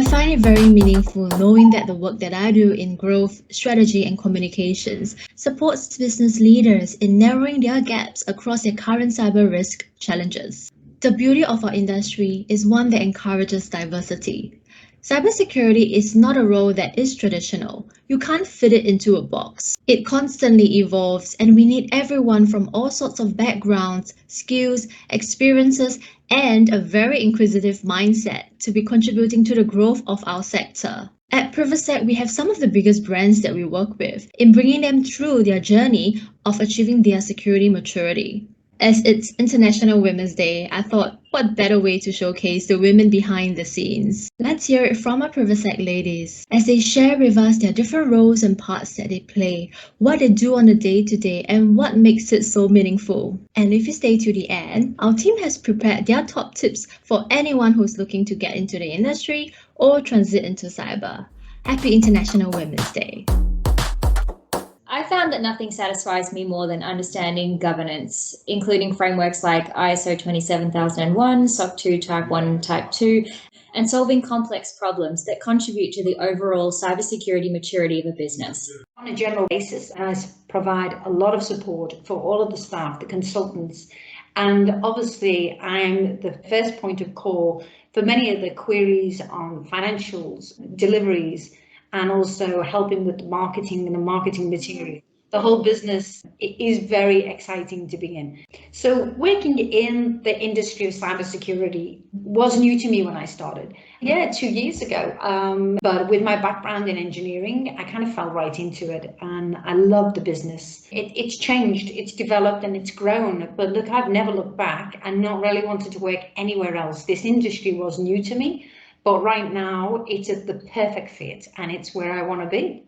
find it very meaningful knowing that the work that I do in growth, strategy, and communications supports business leaders in narrowing their gaps across their current cyber risk challenges. The beauty of our industry is one that encourages diversity. Cybersecurity is not a role that is traditional. You can't fit it into a box. It constantly evolves, and we need everyone from all sorts of backgrounds, skills, experiences, and a very inquisitive mindset to be contributing to the growth of our sector. At Privasec, we have some of the biggest brands that we work with in bringing them through their journey of achieving their security maturity. As it's International Women's Day, I thought, what better way to showcase the women behind the scenes? Let's hear it from our Privasec ladies as they share with us their different roles and parts that they play, what they do on a day-to-day, and what makes it so meaningful. And if you stay to the end, our team has prepared their top tips for anyone who's looking to get into the industry or transit into cyber. Happy International Women's Day. I found that nothing satisfies me more than understanding governance, including frameworks like ISO 27001, SOC 2 Type 1 and Type 2, and solving complex problems that contribute to the overall cybersecurity maturity of a business. On a general basis, I provide a lot of support for all of the staff, the consultants, and obviously I'm the first point of call for many of the queries on financials, deliveries, and also helping with the marketing and the marketing material. The whole business is very exciting to be in. So working in the industry of cybersecurity was new to me when I started. 2 years ago. But with my background in engineering, I kind of fell right into it and I love the business. It's changed, it's developed and it's grown. But look, I've never looked back and not really wanted to work anywhere else. This industry was new to me. But right now, it's at the perfect fit and it's where I want to be.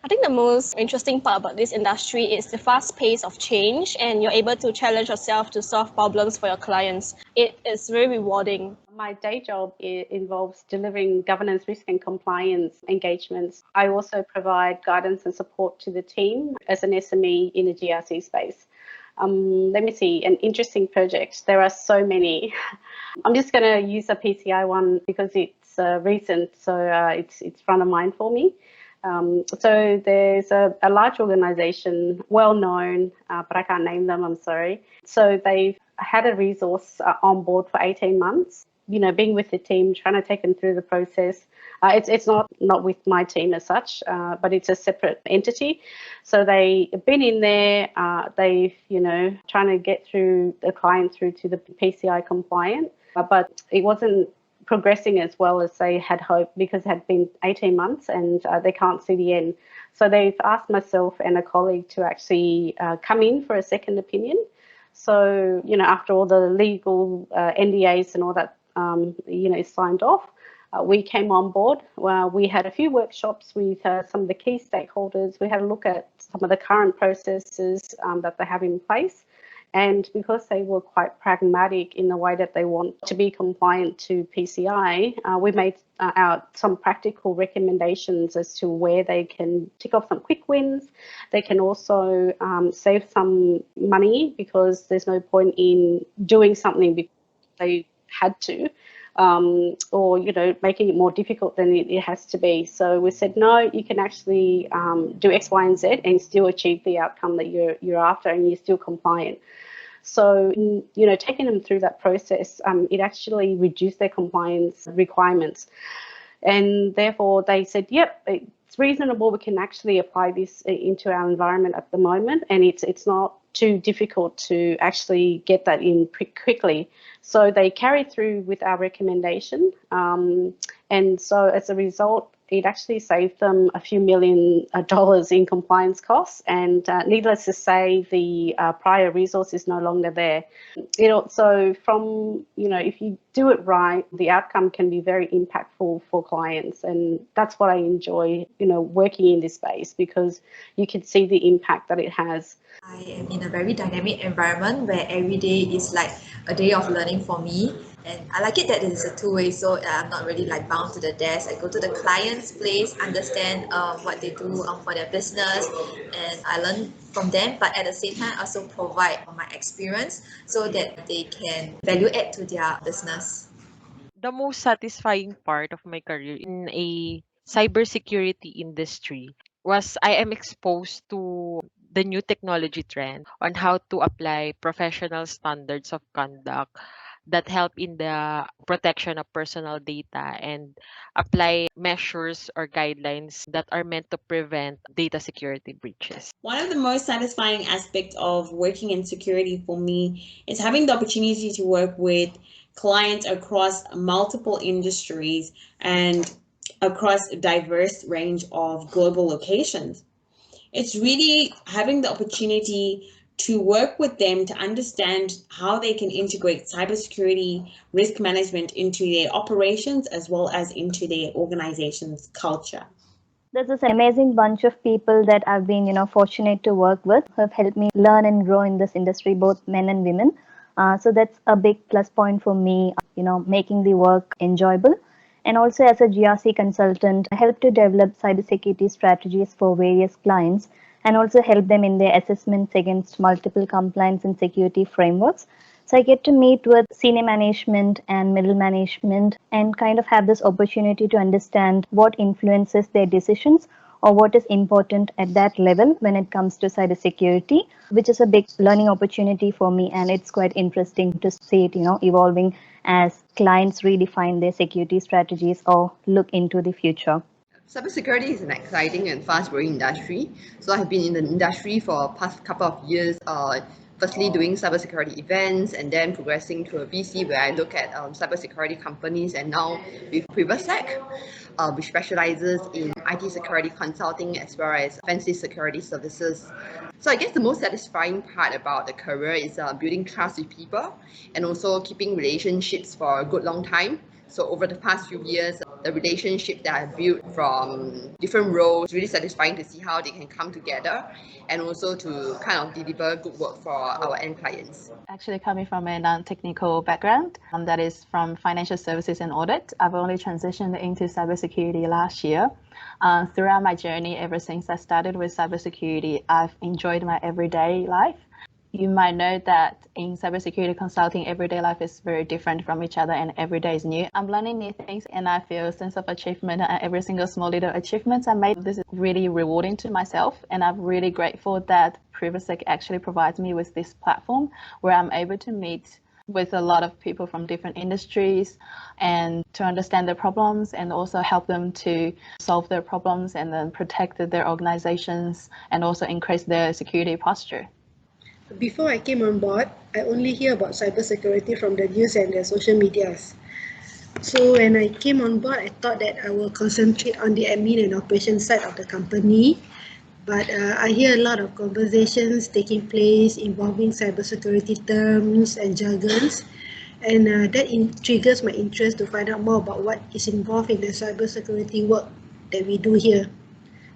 I think the most interesting part about this industry is the fast pace of change and you're able to challenge yourself to solve problems for your clients. It is very rewarding. My day job involves delivering governance, risk and compliance engagements. I also provide guidance and support to the team as an SME in the GRC space. Let me see, an interesting project. There are so many. I'm just going to use a PCI one because it's recent, so it's front of mind for me. So there's a large organization, well known, but I can't name them, I'm sorry. So they've had a resource on board for 18 months, being with the team, trying to take them through the process. It's not with my team as such, but it's a separate entity. So they've been in there, they've, trying to get through the client through to the PCI compliant, but it wasn't progressing as well as they had hoped because it had been 18 months and they can't see the end. So they've asked myself and a colleague to actually come in for a second opinion. So, after all the legal NDAs and all that, is signed off, we came on board. We had a few workshops with some of the key stakeholders. We had a look at some of the current processes that they have in place. And because they were quite pragmatic in the way that they want to be compliant to PCI, we made out some practical recommendations as to where they can tick off some quick wins. They can also save some money because there's no point in doing something because they had to. Or making it more difficult than it has to be. So we said, no, you can actually do X, Y, and Z and still achieve the outcome that you're after, and you're still compliant. So, taking them through that process, it actually reduced their compliance requirements. And therefore they said, yep, it's reasonable. We can actually apply this into our environment at the moment. And it's not too difficult to actually get that in quickly. So they carried through with our recommendation. And so as a result, it actually saved them a few $million in compliance costs. And needless to say, the prior resource is no longer there. So from, if you do it right, the outcome can be very impactful for clients. And that's what I enjoy, working in this space, because you can see the impact that it has. I am in a very dynamic environment where every day is like a day of learning for me. And I like it that it is a two-way, so I'm not really bound to the desk. I go to the client's place, understand what they do for their business, and I learn from them. But at the same time, I also provide my experience so that they can value add to their business. The most satisfying part of my career in a cybersecurity industry was I am exposed to the new technology trend on how to apply professional standards of conduct that help in the protection of personal data and apply measures or guidelines that are meant to prevent data security breaches. One of the most satisfying aspects of working in security for me is having the opportunity to work with clients across multiple industries and across a diverse range of global locations. It's really having the opportunity to work with them to understand how they can integrate cybersecurity risk management into their operations as well as into their organization's culture. There's this amazing bunch of people that I've been, fortunate to work with who have helped me learn and grow in this industry, both men and women. So that's a big plus point for me, making the work enjoyable. And also as a GRC consultant, I help to develop cybersecurity strategies for various clients and also help them in their assessments against multiple compliance and security frameworks. So I get to meet with senior management and middle management and kind of have this opportunity to understand what influences their decisions or what is important at that level when it comes to cybersecurity, which is a big learning opportunity for me. And it's quite interesting to see it, evolving as clients redefine their security strategies or look into the future. Cybersecurity is an exciting and fast-growing industry. So I've been in the industry for the past couple of years, firstly doing cybersecurity events and then progressing to a VC where I look at cybersecurity companies, and now with Privasec, which specializes in IT security consulting as well as offensive security services. So I guess the most satisfying part about the career is building trust with people and also keeping relationships for a good long time. So over the past few years, the relationship that I've built from different roles, it's really satisfying to see how they can come together and also to kind of deliver good work for our end clients. Actually coming from a non-technical background, that is from financial services and audit. I've only transitioned into cybersecurity last year. Throughout my journey, ever since I started with cybersecurity, I've enjoyed my everyday life. You might know that in cybersecurity consulting, everyday life is very different from each other and every day is new. I'm learning new things and I feel a sense of achievement at every single small little achievements I made. This is really rewarding to myself, and I'm really grateful that Privasec actually provides me with this platform where I'm able to meet with a lot of people from different industries and to understand their problems and also help them to solve their problems and then protect their organizations and also increase their security posture. Before I came on board, I only hear about cybersecurity from the news and the social medias. So when I came on board, I thought that I will concentrate on the admin and operations side of the company. But I hear a lot of conversations taking place involving cybersecurity terms and jargons. And that triggers my interest to find out more about what is involved in the cybersecurity work that we do here.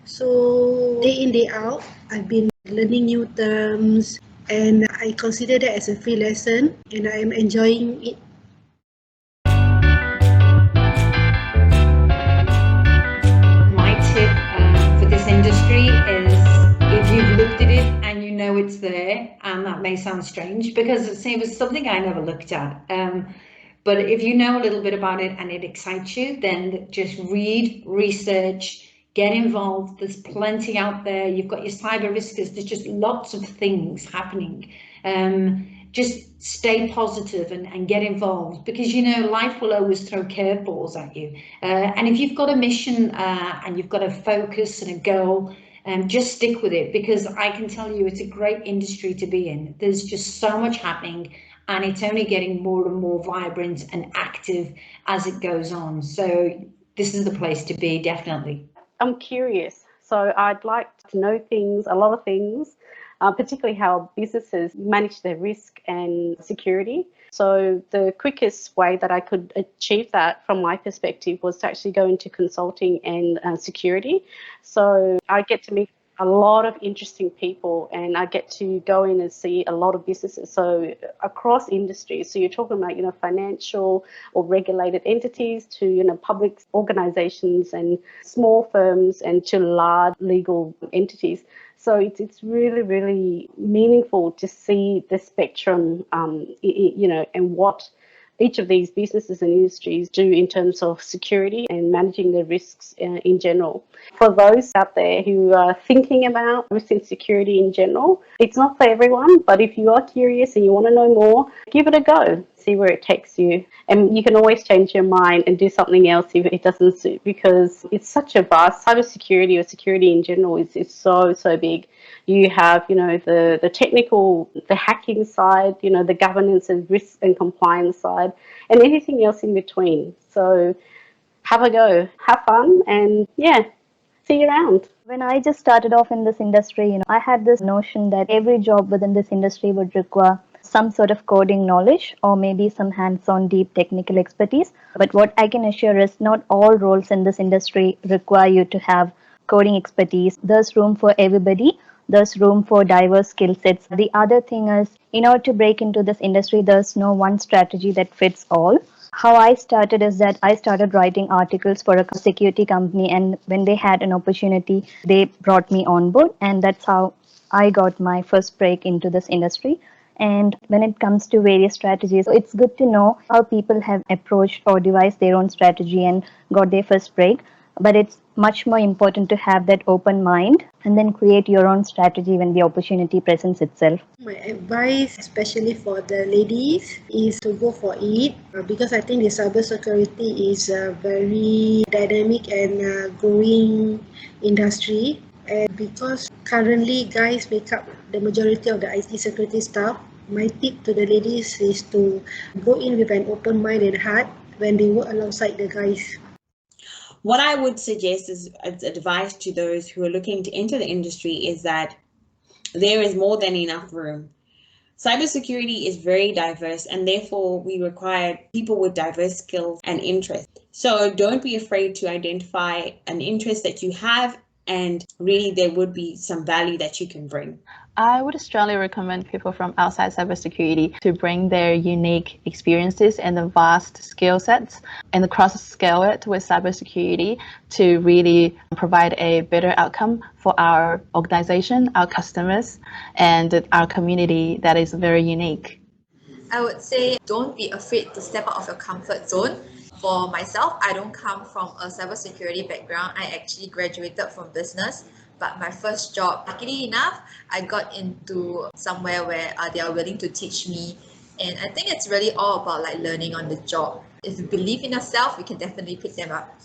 So day in, day out, I've been learning new terms, and I consider that as a free lesson, and I am enjoying it. My tip for this industry is if you've looked at it and you know it's there, and that may sound strange because it was something I never looked at. But if you know a little bit about it and it excites you, then just read, research, get involved. There's plenty out there. You've got your cyber riskers. There's just lots of things happening. Just stay positive and get involved, because life will always throw curveballs at you. And if you've got a mission and you've got a focus and a goal, just stick with it, because I can tell you it's a great industry to be in. There's just so much happening, and it's only getting more and more vibrant and active as it goes on. So this is the place to be, definitely. I'm curious, so I'd like to know a lot of things, particularly how businesses manage their risk and security. So the quickest way that I could achieve that from my perspective was to actually go into consulting and security. So I get to meet a lot of interesting people, and I get to go in and see a lot of businesses. So across industries, so you're talking about, financial or regulated entities to, public organizations and small firms and to large legal entities. So it's really, really meaningful to see the spectrum, and what each of these businesses and industries do in terms of security and managing the risks in general. For those out there who are thinking about risk and security in general, it's not for everyone, but if you are curious and you want to know more, give it a go. See where it takes you. And you can always change your mind and do something else if it doesn't suit, because it's such a vast, cybersecurity or security in general is so big. You have, the technical, the hacking side, the governance and risk and compliance side, and anything else in between. So have a go, have fun, and see you around. When I just started off in this industry, I had this notion that every job within this industry would require some sort of coding knowledge or maybe some hands-on deep technical expertise. But what I can assure is not all roles in this industry require you to have coding expertise. There's room for everybody. There's room for diverse skill sets. The other thing is, in order to break into this industry, there's no one strategy that fits all. How I started is that I started writing articles for a security company, and when they had an opportunity, they brought me on board, and that's how I got my first break into this industry. And when it comes to various strategies, it's good to know how people have approached or devised their own strategy and got their first break. But it's much more important to have that open mind and then create your own strategy when the opportunity presents itself. My advice, especially for the ladies, is to go for it because I think the cybersecurity is a very dynamic and growing industry. And because currently guys make up the majority of the IT security staff, my tip to the ladies is to go in with an open mind and heart when they work alongside the guys. What I would suggest as advice to those who are looking to enter the industry is that there is more than enough room. Cybersecurity is very diverse, and therefore we require people with diverse skills and interests. So don't be afraid to identify an interest that you have, and really there would be some value that you can bring. I would strongly recommend people from outside cybersecurity to bring their unique experiences and the vast skill sets and cross-scale it with cybersecurity to really provide a better outcome for our organization, our customers, and our community that is very unique. I would say don't be afraid to step out of your comfort zone. For myself, I don't come from a cybersecurity background. I actually graduated from business. But my first job, luckily enough, I got into somewhere where they are willing to teach me. And I think it's really all about learning on the job. If you believe in yourself, you can definitely pick them up.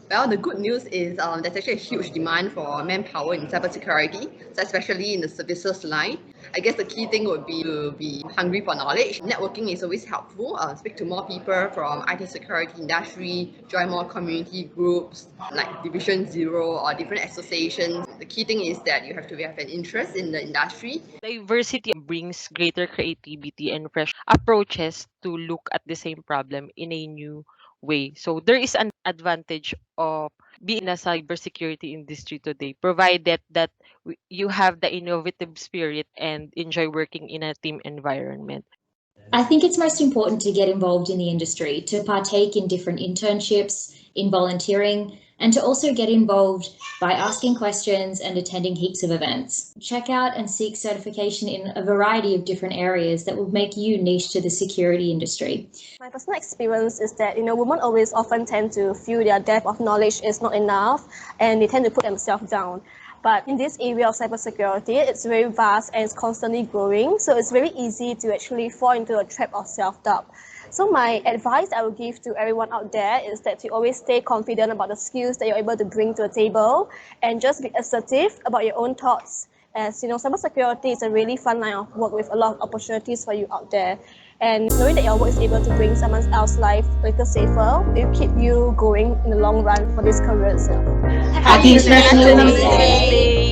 Well, the good news is there's actually a huge demand for manpower in cybersecurity, so especially in the services line. I guess the key thing would be to be hungry for knowledge. Networking is always helpful. Speak to more people from IT security industry, join more community groups like Division Zero or different associations. The key thing is that you have to have an interest in the industry. Diversity brings greater creativity and fresh approaches to look at the same problem in a new way. So there is an advantage of being in a cybersecurity industry today, provided that you have the innovative spirit and enjoy working in a team environment. I think it's most important to get involved in the industry, to partake in different internships, in volunteering, and to also get involved by asking questions and attending heaps of events. Check out and seek certification in a variety of different areas that will make you niche to the security industry. My personal experience is that, women always often tend to feel their depth of knowledge is not enough, and they tend to put themselves down. But in this area of cybersecurity, it's very vast and it's constantly growing. So it's very easy to actually fall into a trap of self-doubt. So my advice I would give to everyone out there is that you always stay confident about the skills that you're able to bring to the table and just be assertive about your own thoughts. As cybersecurity is a really fun line of work with a lot of opportunities for you out there. And knowing that your work is able to bring someone else's life a little safer, it will keep you going in the long run for this career itself. Happy International Women's Day!